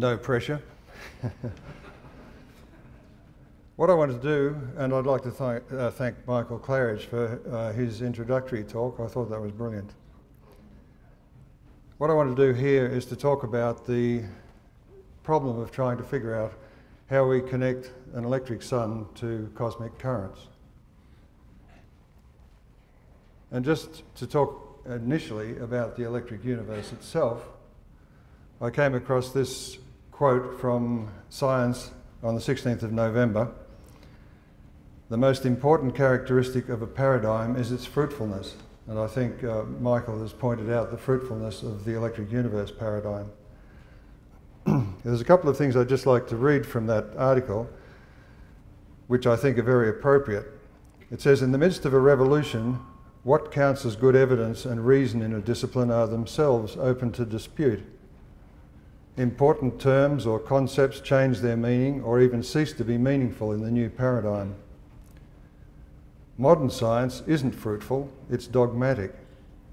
No pressure. What I want to do, and I'd like to thank Michael Claridge for his introductory talk. I thought that was brilliant. What I want to do here is to talk about the problem of trying to figure out how we connect an electric sun to cosmic currents. And just to talk initially about the electric universe itself, I came across this quote from Science on the 16th of November. The most important characteristic of a paradigm is its fruitfulness. And I think Michael has pointed out the fruitfulness of the electric universe paradigm. There's a couple of things I'd just like to read from that article, which I think are very appropriate. It says, in the midst of a revolution, what counts as good evidence and reason in a discipline are themselves open to dispute. Important terms or concepts change their meaning or even cease to be meaningful in the new paradigm. Modern science isn't fruitful, it's dogmatic.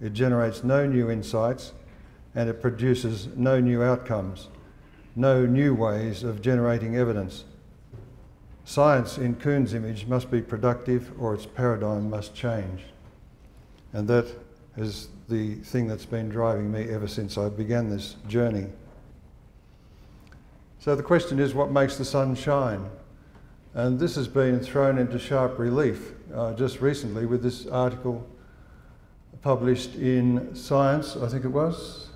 It generates no new insights and it produces no new outcomes, no new ways of generating evidence. Science, in Kuhn's image, must be productive or its paradigm must change. And that is the thing that's been driving me ever since I began this journey. So the question is, what makes the sun shine? And this has been thrown into sharp relief just recently with this article published in Science, I think it was,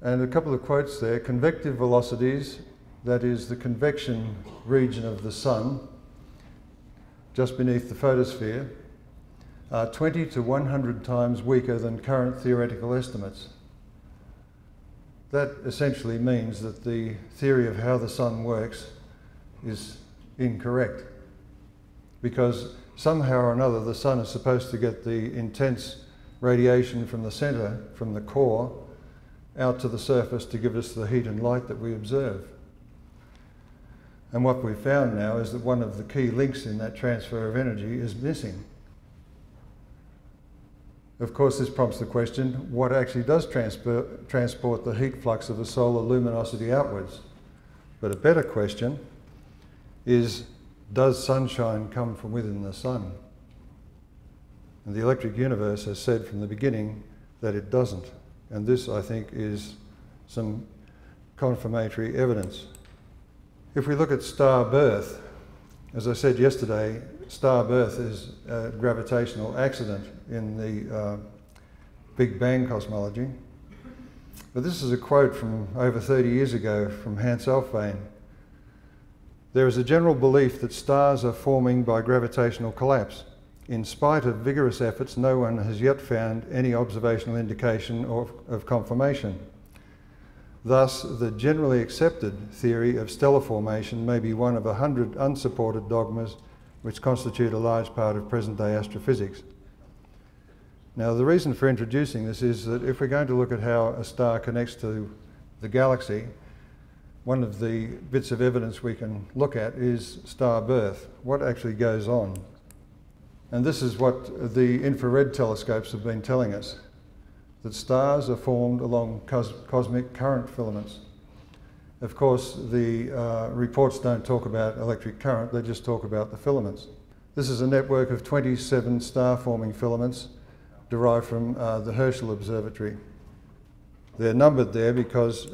and a couple of quotes there. Convective velocities, that is the convection region of the sun, just beneath the photosphere, are 20 to 100 times weaker than current theoretical estimates. That essentially means that the theory of how the sun works is incorrect, because somehow or another the sun is supposed to get the intense radiation from the centre, from the core, out to the surface to give us the heat and light that we observe. And what we've found now is that one of the key links in that transfer of energy is missing. Of course, this prompts the question, what actually does transport the heat flux of the solar luminosity outwards? But a better question is, does sunshine come from within the sun? And the electric universe has said from the beginning that it doesn't. And this, I think, is some confirmatory evidence. If we look at star birth, as I said yesterday, star birth is a gravitational accident in the Big Bang cosmology. But this is a quote from over 30 years ago from Hans Alfvén. There is a general belief that stars are forming by gravitational collapse. In spite of vigorous efforts, no one has yet found any observational indication of confirmation. Thus, the generally accepted theory of stellar formation may be one of 100 unsupported dogmas which constitute a large part of present-day astrophysics. Now, the reason for introducing this is that if we're going to look at how a star connects to the galaxy, one of the bits of evidence we can look at is star birth, what actually goes on. And this is what the infrared telescopes have been telling us, that stars are formed along cosmic current filaments. Of course, the reports don't talk about electric current, they just talk about the filaments. This is a network of 27 star-forming filaments derived from the Herschel Observatory. They're numbered there because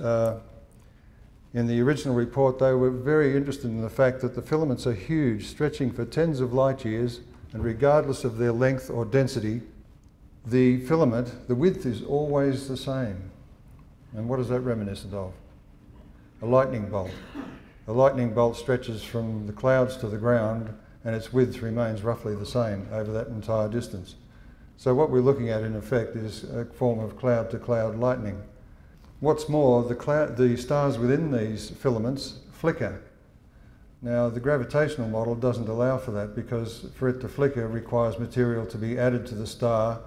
in the original report they were very interested in the fact that the filaments are huge, stretching for tens of light years, and regardless of their length or density, the filament, the width is always the same. And what is that reminiscent of? A lightning bolt. A lightning bolt stretches from the clouds to the ground and its width remains roughly the same over that entire distance. So what we're looking at in effect is a form of cloud-to-cloud lightning. What's more, the stars within these filaments flicker. Now, the gravitational model doesn't allow for that because for it to flicker requires material to be added to the star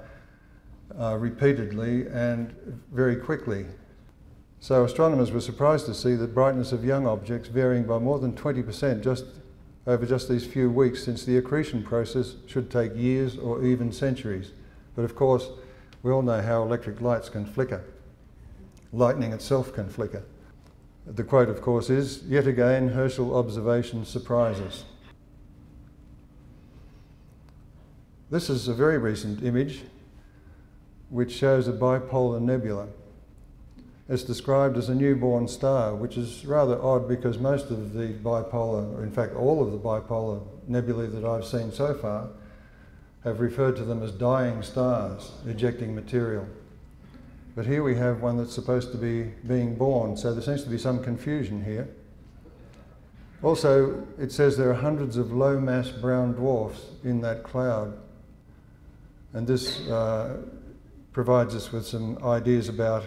repeatedly and very quickly. So astronomers were surprised to see the brightness of young objects varying by more than 20% over just these few weeks, since the accretion process should take years or even centuries. But of course, we all know how electric lights can flicker. Lightning itself can flicker. The quote, of course, is, "Yet again, Herschel observations surprise us." This is a very recent image which shows a bipolar nebula. It's described as a newborn star, which is rather odd because most of the bipolar, or in fact all of the bipolar nebulae that I've seen so far, have referred to them as dying stars, ejecting material. But here we have one that's supposed to be being born, so there seems to be some confusion here. Also, it says there are hundreds of low-mass brown dwarfs in that cloud, and this provides us with some ideas about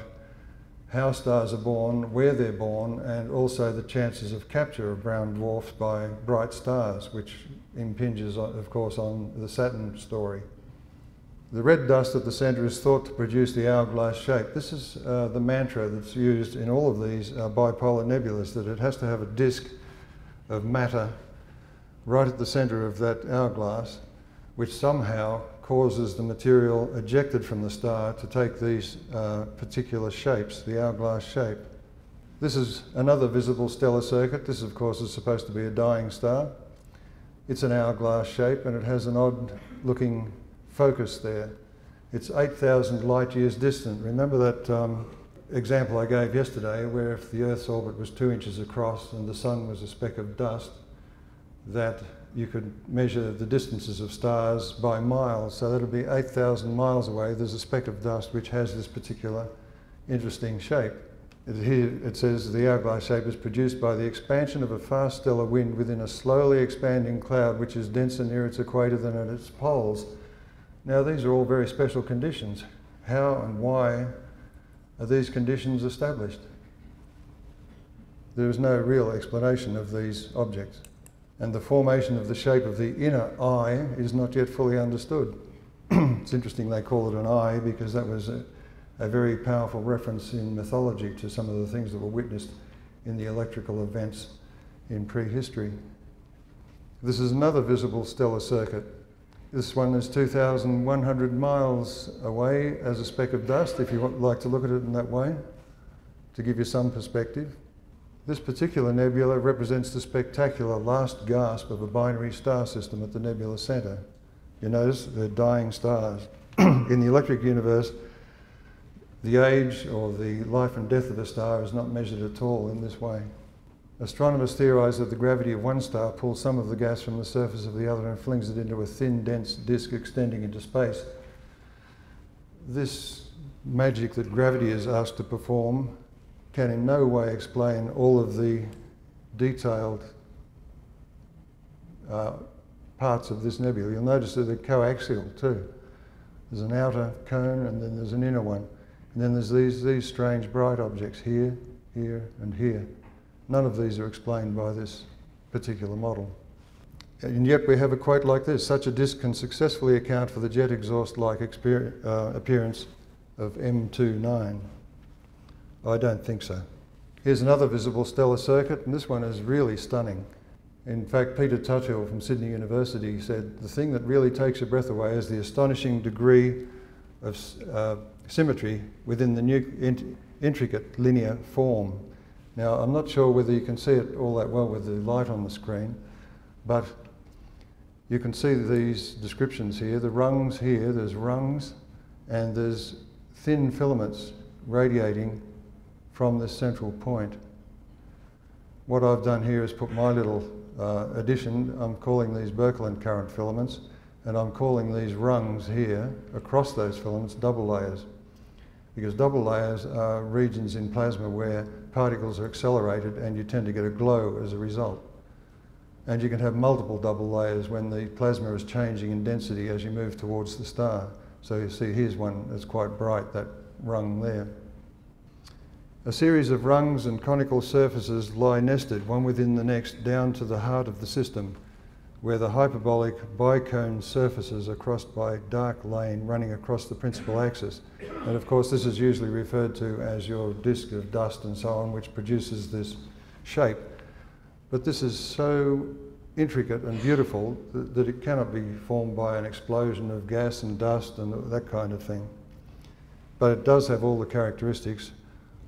how stars are born, where they're born, and also the chances of capture of brown dwarfs by bright stars, which impinges, of course, on the Saturn story. The red dust at the centre is thought to produce the hourglass shape. This is the mantra that's used in all of these bipolar nebulas, that it has to have a disk of matter right at the centre of that hourglass, which somehow causes the material ejected from the star to take these particular shapes, the hourglass shape. This is another visible stellar circuit. This, of course, is supposed to be a dying star. It's an hourglass shape, and it has an odd-looking focus there. It's 8,000 light years distant. Remember that example I gave yesterday, where if the Earth's orbit was 2 inches across and the Sun was a speck of dust, that you could measure the distances of stars by miles, so that'll be 8,000 miles away. There's a speck of dust which has this particular interesting shape. Here it says the hourglass shape is produced by the expansion of a fast stellar wind within a slowly expanding cloud which is denser near its equator than at its poles. Now, these are all very special conditions. How and why are these conditions established? There is no real explanation of these objects, and the formation of the shape of the inner eye is not yet fully understood. It's interesting they call it an eye, because that was a very powerful reference in mythology to some of the things that were witnessed in the electrical events in prehistory. This is another visible stellar circuit. This one is 2,100 miles away as a speck of dust, if you would like to look at it in that way, to give you some perspective. This particular nebula represents the spectacular last gasp of a binary star system at the nebula centre. You notice they're dying stars. In the electric universe, the age or the life and death of a star is not measured at all in this way. Astronomers theorise that the gravity of one star pulls some of the gas from the surface of the other and flings it into a thin, dense disk extending into space. This magic that gravity is asked to perform can in no way explain all of the detailed parts of this nebula. You'll notice that they're coaxial too. There's an outer cone and then there's an inner one. And then there's these strange bright objects here, here and here. None of these are explained by this particular model. And yet we have a quote like this: "Such a disk can successfully account for the jet exhaust-like appearance of M29. I don't think so. Here's another visible stellar circuit, and this one is really stunning. In fact, Peter Tuthill from Sydney University said, "The thing that really takes your breath away is the astonishing degree of symmetry within the intricate linear form." Now, I'm not sure whether you can see it all that well with the light on the screen, but you can see these descriptions here. The rungs here, there's rungs, and there's thin filaments radiating from this central point. What I've done here is put my little addition. I'm calling these Birkeland current filaments, and I'm calling these rungs here across those filaments double layers, because double layers are regions in plasma where particles are accelerated and you tend to get a glow as a result. And you can have multiple double layers when the plasma is changing in density as you move towards the star. So you see here's one that's quite bright, that rung there. A series of rungs and conical surfaces lie nested, one within the next, down to the heart of the system, where the hyperbolic bicone surfaces are crossed by dark lane running across the principal axis. And of course this is usually referred to as your disk of dust and so on, which produces this shape. But this is so intricate and beautiful that it cannot be formed by an explosion of gas and dust and that kind of thing. But it does have all the characteristics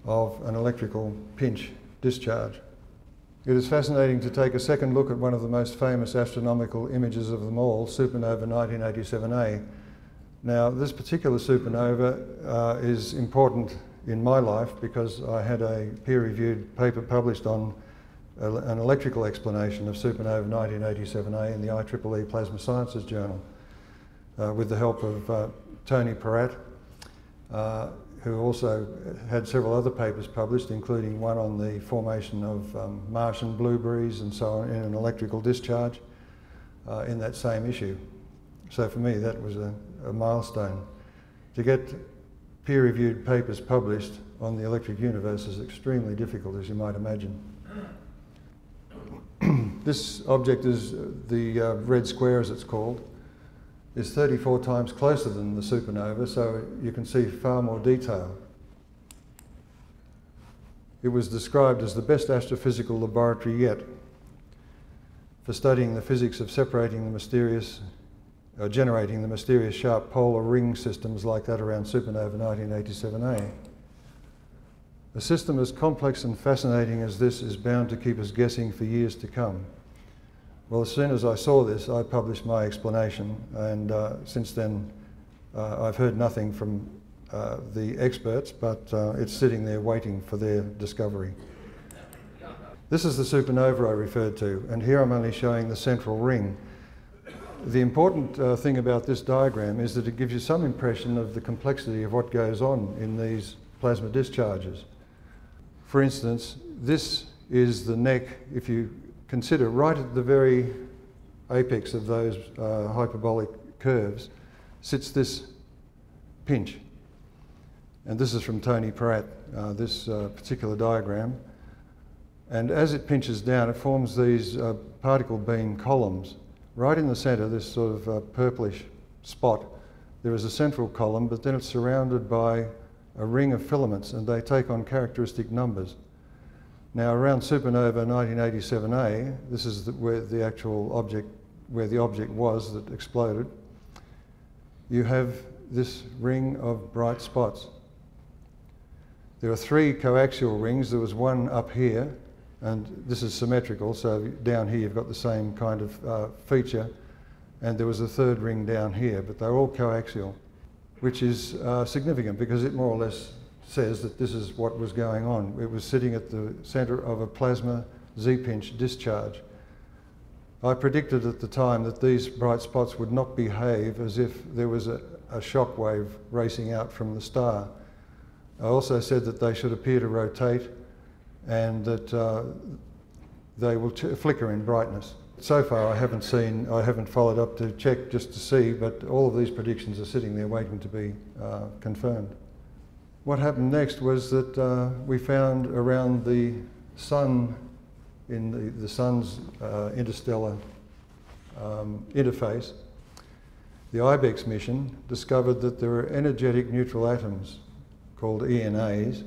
of an electrical pinch discharge. It is fascinating to take a second look at one of the most famous astronomical images of them all, supernova 1987A. Now, this particular supernova is important in my life because I had a peer-reviewed paper published on an electrical explanation of supernova 1987A in the IEEE Plasma Sciences Journal with the help of Tony Peratt, who also had several other papers published, including one on the formation of Martian blueberries and so on in an electrical discharge in that same issue. So for me, that was a milestone. To get peer-reviewed papers published on the electric universe is extremely difficult, as you might imagine. This object is the red square, as it's called, is 34 times closer than the supernova, so you can see far more detail. It was described as the best astrophysical laboratory yet for studying the physics of separating the mysterious, generating the mysterious sharp polar ring systems like that around supernova 1987A. A system as complex and fascinating as this is bound to keep us guessing for years to come. Well, as soon as I saw this, I published my explanation, and since then I've heard nothing from the experts, but it's sitting there waiting for their discovery. This is the supernova I referred to, and here I'm only showing the central ring. The important thing about this diagram is that it gives you some impression of the complexity of what goes on in these plasma discharges. For instance, this is the neck, if you consider right at the very apex of those hyperbolic curves, sits this pinch. And this is from Tony Peratt, this particular diagram. And as it pinches down, it forms these particle beam columns. Right in the centre, this sort of purplish spot, there is a central column, but then it's surrounded by a ring of filaments, and they take on characteristic numbers. Now, around supernova 1987A, this is where the actual object, where the object was that exploded, you have this ring of bright spots. There are 3 coaxial rings. There was one up here, and this is symmetrical, so down here you've got the same kind of feature, and there was a 3rd ring down here, but they're all coaxial, which is significant because it more or less says that this is what was going on. It was sitting at the centre of a plasma Z-pinch discharge. I predicted at the time that these bright spots would not behave as if there was a shock wave racing out from the star. I also said that they should appear to rotate and that they will flicker in brightness. So far I haven't followed up to check just to see, but all of these predictions are sitting there waiting to be confirmed. What happened next was that we found around the Sun, in the Sun's interstellar interface, the IBEX mission discovered that there were energetic neutral atoms called ENAs,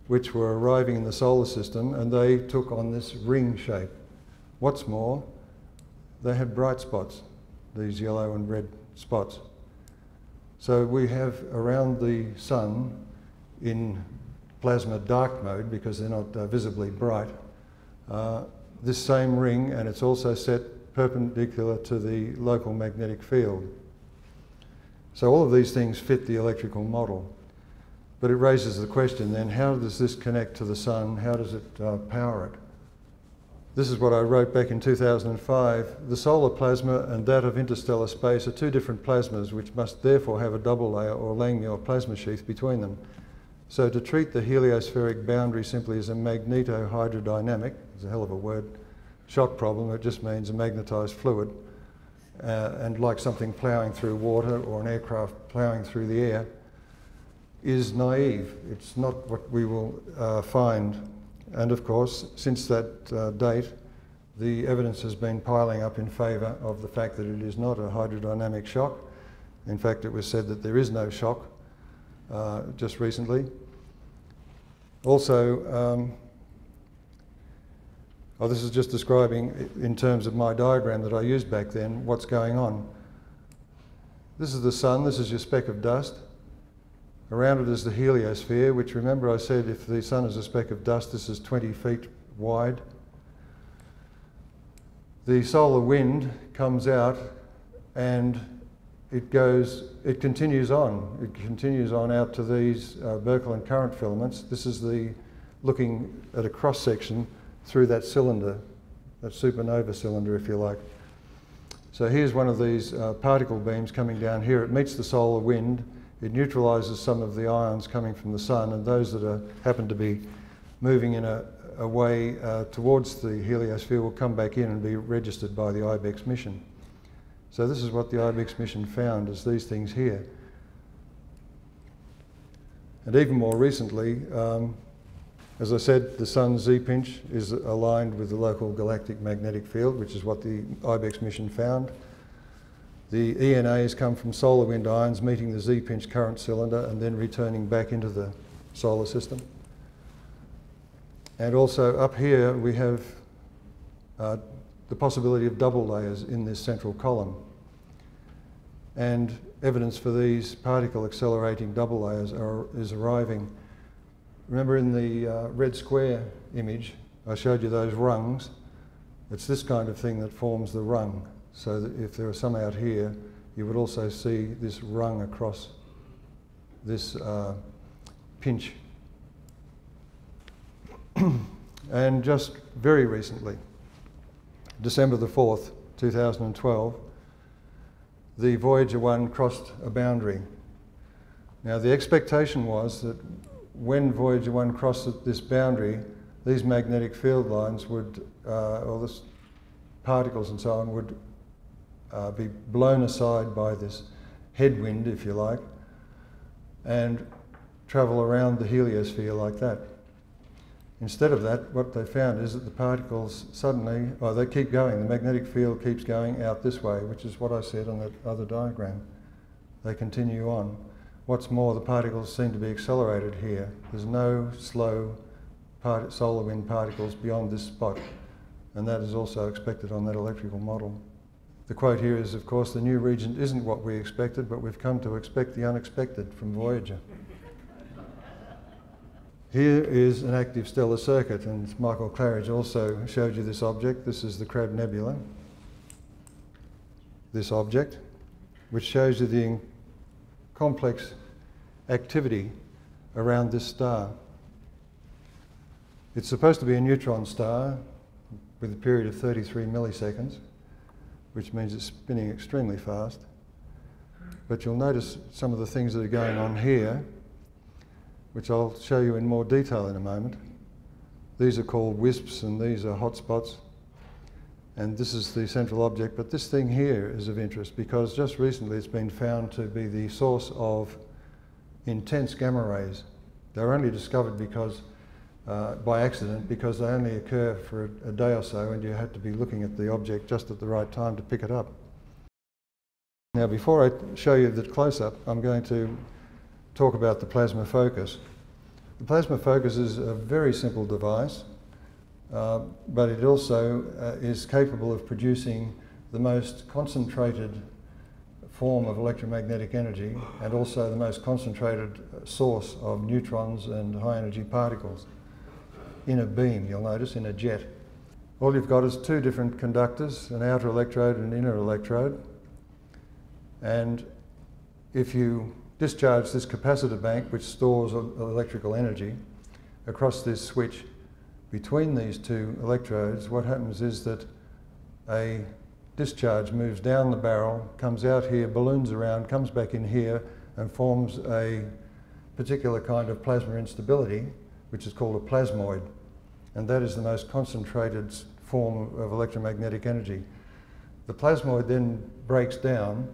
which were arriving in the solar system, and they took on this ring shape. What's more, they had bright spots, these yellow and red spots. So we have around the Sun, in plasma dark mode, because they're not visibly bright, this same ring, and it's also set perpendicular to the local magnetic field. So all of these things fit the electrical model. But it raises the question then, how does this connect to the Sun? How does it power it? This is what I wrote back in 2005. The solar plasma and that of interstellar space are 2 different plasmas, which must therefore have a double layer or Langmuir plasma sheath between them. So to treat the heliospheric boundary simply as a magnetohydrodynamic, it's a hell of a word, shock problem, it just means a magnetised fluid, and like something ploughing through water or an aircraft ploughing through the air, is naive. It's not what we will find. And of course, since that date, the evidence has been piling up in favour of the fact that it is not a hydrodynamic shock. In fact, it was said that there is no shock just recently. Also, this is just describing, in terms of my diagram that I used back then, what's going on. This is the Sun, this is your speck of dust. Around it is the heliosphere, which, remember I said if the sun is a speck of dust, this is 20 feet wide. The solar wind comes out and it continues on. It continues on out to these Birkeland current filaments. This is looking at a cross-section through that cylinder, that supernova cylinder, if you like. So here's one of these particle beams coming down here. It meets the solar wind. It neutralises some of the ions coming from the sun, and those that happen to be moving in a way towards the heliosphere will come back in and be registered by the IBEX mission. So this is what the IBEX mission found, is these things here. And even more recently, as I said, the sun's Z-pinch is aligned with the local galactic magnetic field, which is what the IBEX mission found. The ENAs come from solar wind ions meeting the Z-pinch current cylinder and then returning back into the solar system. And also up here we have the possibility of double layers in this central column. And evidence for these particle accelerating double layers is arriving. Remember in the red square image, I showed you those rungs. It's this kind of thing that forms the rung. So that if there are some out here, you would also see this rung across this pinch. And just very recently, December the 4th, 2012, the Voyager 1 crossed a boundary. Now the expectation was that when Voyager 1 crossed this boundary, these magnetic field lines would, or the particles and so on, would be blown aside by this headwind, if you like, and travel around the heliosphere like that. Instead of that, what they found is that the particles suddenly, they keep going. The magnetic field keeps going out this way, which is what I said on that other diagram. They continue on. What's more, the particles seem to be accelerated here. There's no slow solar wind particles beyond this spot, and that is also expected on that electrical model. The quote here is, of course, the new region isn't what we expected, but we've come to expect the unexpected from Voyager. Here is an active stellar circuit, and Michael Claridge also showed you this object. This is the Crab Nebula, this object, which shows you the complex activity around this star. It's supposed to be a neutron star with a period of 33 milliseconds, which means it's spinning extremely fast. But you'll notice some of the things that are going on here, which I'll show you in more detail in a moment. These are called wisps and these are hotspots. And this is the central object, but this thing here is of interest because just recently it's been found to be the source of intense gamma rays. They were only discovered by accident because they only occur for a day or so and you had to be looking at the object just at the right time to pick it up. Now before I show you the close-up, I'm going to talk about the plasma focus. The plasma focus is a very simple device, but it also is capable of producing the most concentrated form of electromagnetic energy and also the most concentrated source of neutrons and high energy particles in a beam, you'll notice, in a jet. All you've got is two different conductors, an outer electrode and an inner electrode. And if you discharge this capacitor bank, which stores electrical energy, across this switch between these two electrodes, what happens is that a discharge moves down the barrel, comes out here, balloons around, comes back in here, and forms a particular kind of plasma instability, which is called a plasmoid. And that is the most concentrated form of electromagnetic energy. The plasmoid then breaks down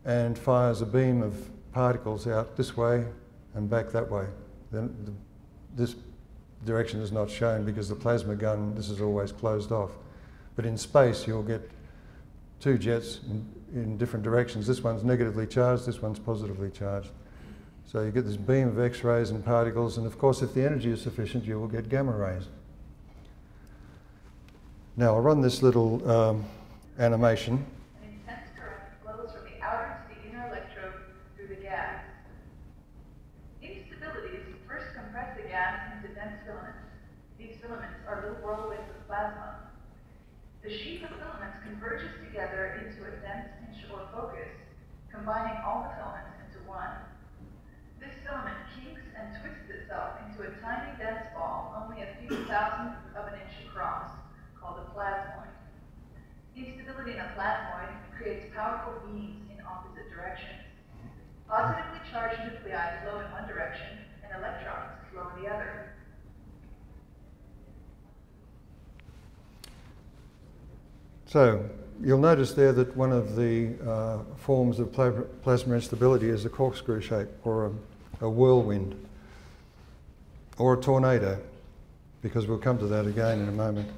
and fires a beam of particles out this way and back that way. Then this direction is not shown because the plasma gun, this is always closed off. But in space you'll get two jets in different directions. This one's negatively charged, this one's positively charged. So you get this beam of X-rays and particles, and of course if the energy is sufficient you will get gamma rays. Now I'll run this little animation. An intense current flows from the outer to the inner electrode through the gas. The Instabilities first compress the gas into dense filaments. These filaments are little whirlwinds of plasma. The sheaf of filaments converges together into a dense pinch or focus, combining all the filaments into one. This filament kinks and twists itself into a tiny dense ball only a few thousandths of an inch across, called a plasmoid. Instability in a plasmoid creates powerful beams in opposite directions. Positively charged nuclei flow in one direction, and electrons flow in the other. So, you'll notice there that one of the forms of plasma instability is a corkscrew shape, or a whirlwind, or a tornado, because we'll come to that again in a moment.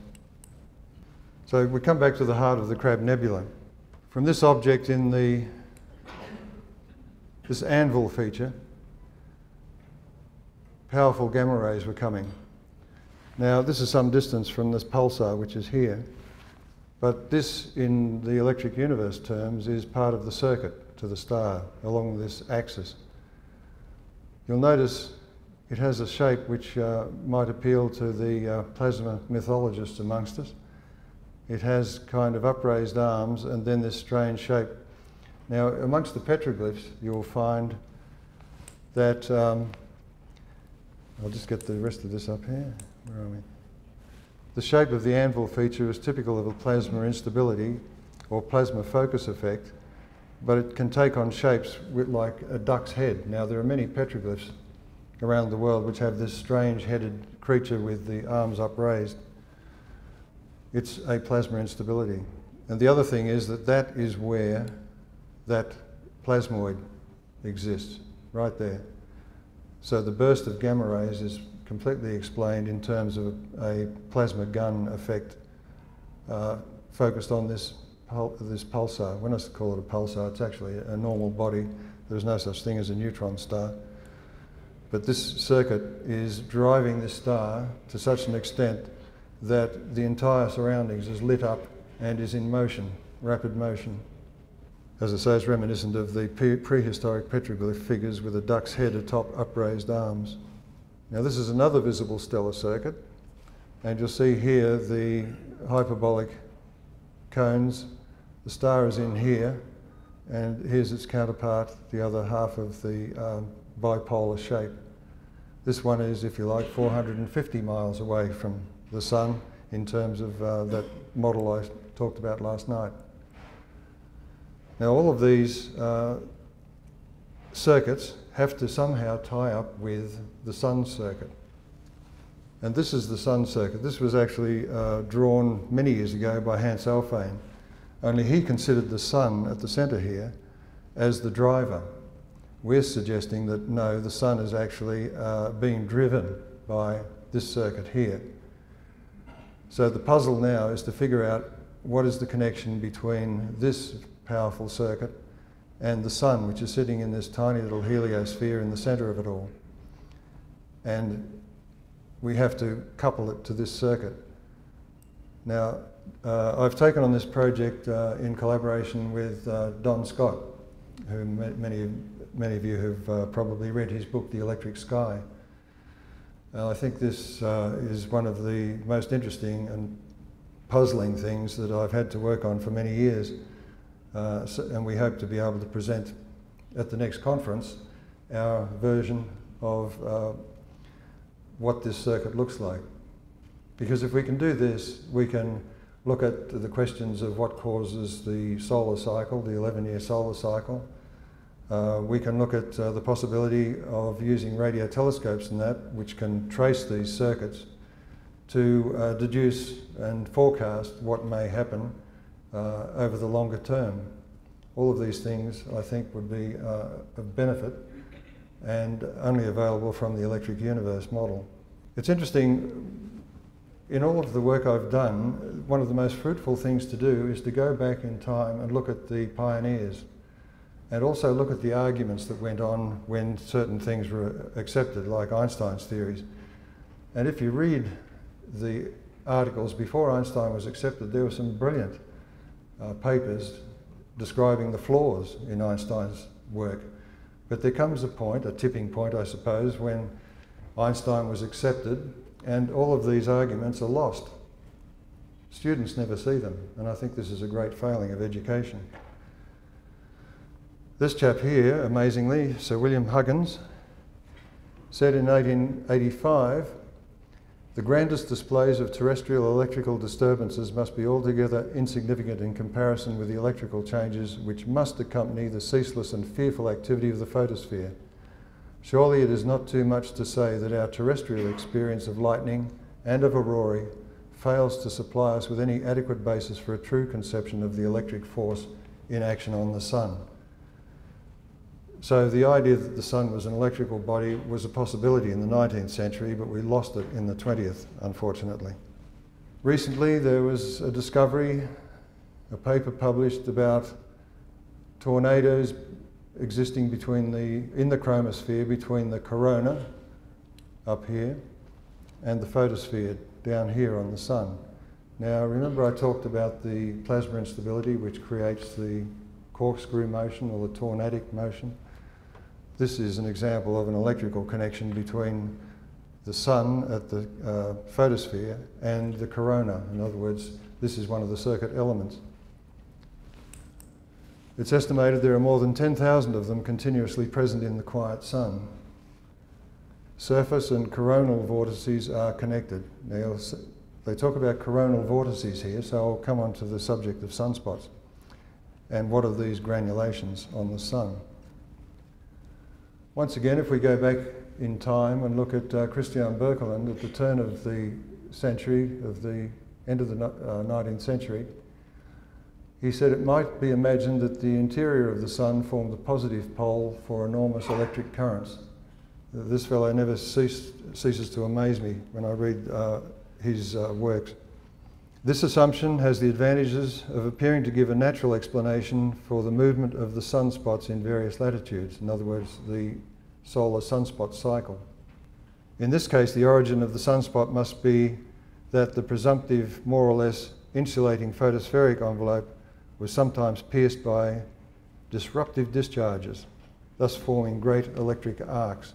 So we come back to the heart of the Crab Nebula. From this object in this anvil feature, powerful gamma rays were coming. Now this is some distance from this pulsar, which is here, but this, in the electric universe terms, is part of the circuit to the star along this axis. You'll notice it has a shape which might appeal to the plasma mythologists amongst us. It has kind of upraised arms and then this strange shape. Now, amongst the petroglyphs, you'll find that, I'll just get the rest of this up here. Where are we? The shape of the anvil feature is typical of a plasma instability or plasma focus effect, but it can take on shapes like a duck's head. Now, there are many petroglyphs around the world which have this strange headed creature with the arms upraised. It's a plasma instability. And the other thing is that that is where that plasmoid exists, right there. So the burst of gamma rays is completely explained in terms of a plasma gun effect focused on this pulsar. When I call it a pulsar, it's actually a normal body. There's no such thing as a neutron star. But this circuit is driving this star to such an extent that the entire surroundings is lit up and is in motion, rapid motion. As I say, it's reminiscent of the prehistoric petroglyph figures with a duck's head atop upraised arms. Now this is another visible stellar circuit, and you'll see here the hyperbolic cones. The star is in here, and here's its counterpart, the other half of the bipolar shape. This one is, if you like, 450 miles away from the Sun in terms of that model I talked about last night. Now all of these circuits have to somehow tie up with the Sun circuit. And this is the Sun circuit. This was actually drawn many years ago by Hans Alfvén, only he considered the Sun at the centre here as the driver. We're suggesting that no, the Sun is actually being driven by this circuit here. So the puzzle now is to figure out what is the connection between this powerful circuit and the Sun, which is sitting in this tiny little heliosphere in the centre of it all. And we have to couple it to this circuit. Now, I've taken on this project in collaboration with Don Scott, who many of you have probably read his book, The Electric Sky. I think this is one of the most interesting and puzzling things that I've had to work on for many years. And we hope to be able to present at the next conference our version of what this circuit looks like. Because if we can do this, we can look at the questions of what causes the solar cycle, the 11-year solar cycle. We can look at the possibility of using radio telescopes and that, which can trace these circuits to deduce and forecast what may happen over the longer term. All of these things, I think, would be of benefit and only available from the electric universe model. It's interesting, in all of the work I've done, one of the most fruitful things to do is to go back in time and look at the pioneers, and also look at the arguments that went on when certain things were accepted, like Einstein's theories. And if you read the articles before Einstein was accepted, there were some brilliant papers describing the flaws in Einstein's work. But there comes a point, a tipping point I suppose, when Einstein was accepted and all of these arguments are lost. Students never see them, and I think this is a great failing of education. This chap here, amazingly, Sir William Huggins, said in 1885, "The grandest displays of terrestrial electrical disturbances must be altogether insignificant in comparison with the electrical changes which must accompany the ceaseless and fearful activity of the photosphere. Surely it is not too much to say that our terrestrial experience of lightning and of aurorae fails to supply us with any adequate basis for a true conception of the electric force in action on the sun." So the idea that the sun was an electrical body was a possibility in the 19th century, but we lost it in the 20th, unfortunately. Recently there was a discovery, a paper published about tornadoes existing in the chromosphere between the corona up here and the photosphere down here on the sun. Now remember I talked about the plasma instability which creates the corkscrew motion or the tornadic motion. This is an example of an electrical connection between the sun at the photosphere and the corona. In other words, this is one of the circuit elements. It's estimated there are more than 10,000 of them continuously present in the quiet sun. Surface and coronal vortices are connected. Now, they talk about coronal vortices here, so I'll come on to the subject of sunspots. And what are these granulations on the sun? Once again, if we go back in time and look at Christian Birkeland at the turn of the century, of the end of the 19th century, he said it might be imagined that the interior of the sun formed the positive pole for enormous electric currents. This fellow never ceases to amaze me when I read his works. This assumption has the advantages of appearing to give a natural explanation for the movement of the sunspots in various latitudes, in other words, the solar sunspot cycle. In this case, the origin of the sunspot must be that the presumptive, more or less insulating photospheric envelope was sometimes pierced by disruptive discharges, thus forming great electric arcs.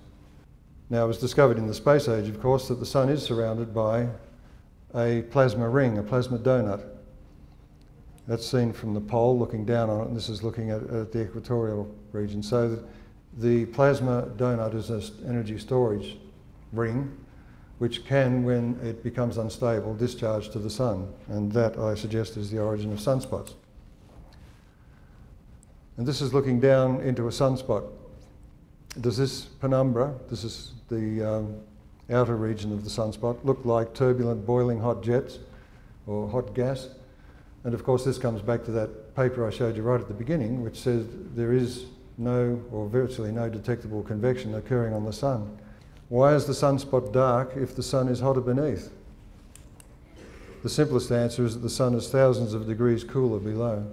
Now, it was discovered in the space age, of course, that the sun is surrounded by a plasma ring, a plasma donut. That's seen from the pole looking down on it, and this is looking at the equatorial region. So the plasma donut is an energy storage ring which can, when it becomes unstable, discharge to the sun, and that, I suggest, is the origin of sunspots. And this is looking down into a sunspot. Does this penumbra, this is the outer region of the sunspot, look like turbulent boiling hot jets or hot gas? And of course this comes back to that paper I showed you right at the beginning, which says there is no or virtually no detectable convection occurring on the sun. Why is the sunspot dark if the sun is hotter beneath? The simplest answer is that the sun is thousands of degrees cooler below.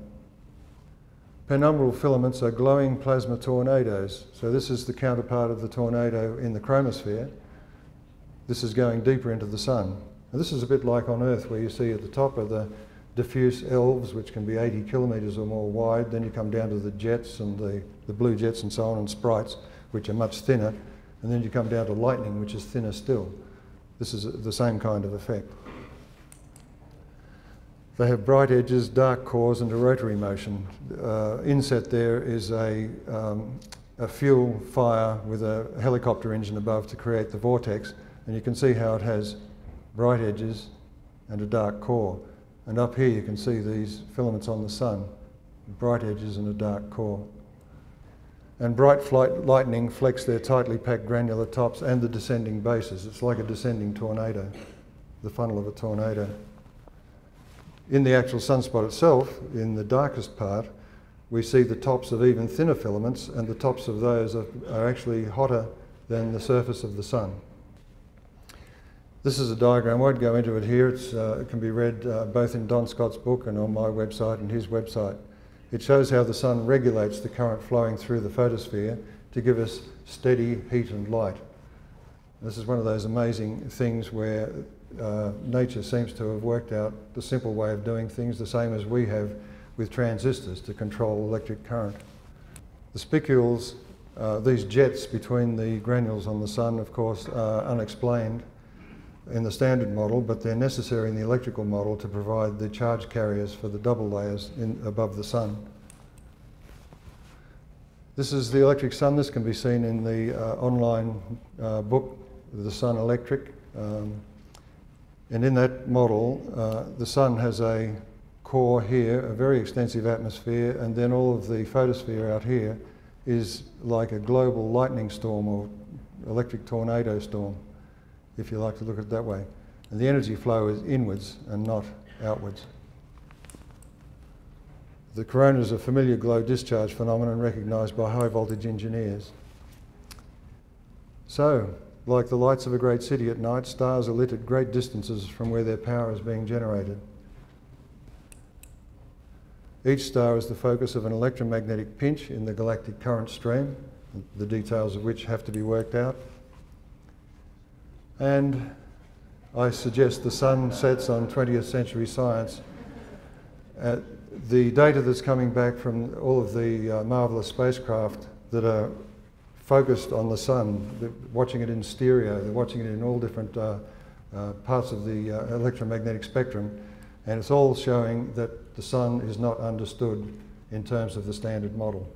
Penumbral filaments are glowing plasma tornadoes. So this is the counterpart of the tornado in the chromosphere. This is going deeper into the sun. And this is a bit like on Earth, where you see at the top are the diffuse elves, which can be 80 kilometres or more wide. Then you come down to the jets and the blue jets and so on, and sprites, which are much thinner. And then you come down to lightning, which is thinner still. This is the same kind of effect. They have bright edges, dark cores, and a rotary motion. Inset there is a fuel fire with a helicopter engine above to create the vortex. And you can see how it has bright edges and a dark core. And up here you can see these filaments on the sun, bright edges and a dark core. And bright lightning flecks their tightly packed granular tops and the descending bases. It's like a descending tornado, the funnel of a tornado. In the actual sunspot itself, in the darkest part, we see the tops of even thinner filaments, and the tops of those are actually hotter than the surface of the sun. This is a diagram. I won't go into it here. It can be read both in Don Scott's book and on my website and his website. It shows how the sun regulates the current flowing through the photosphere to give us steady heat and light. This is one of those amazing things where nature seems to have worked out the simple way of doing things, the same as we have with transistors to control electric current. The spicules These jets between the granules on the sun, of course, are unexplained in the standard model, but they're necessary in the electrical model to provide the charge carriers for the double layers above the sun. This is the electric sun. This can be seen in the online book, The Sun Electric. And in that model, the sun has a core here, a very extensive atmosphere, and then all of the photosphere out here is like a global lightning storm or electric tornado storm, if you like to look at it that way. And the energy flow is inwards and not outwards. The corona is a familiar glow discharge phenomenon recognised by high voltage engineers. So, like the lights of a great city at night, stars are lit at great distances from where their power is being generated. Each star is the focus of an electromagnetic pinch in the galactic current stream, the details of which have to be worked out. And I suggest the sun sets on 20th century science. The data that's coming back from all of the marvellous spacecraft that are focused on the sun, they're watching it in stereo, they're watching it in all different parts of the electromagnetic spectrum, and it's all showing that the sun is not understood in terms of the standard model.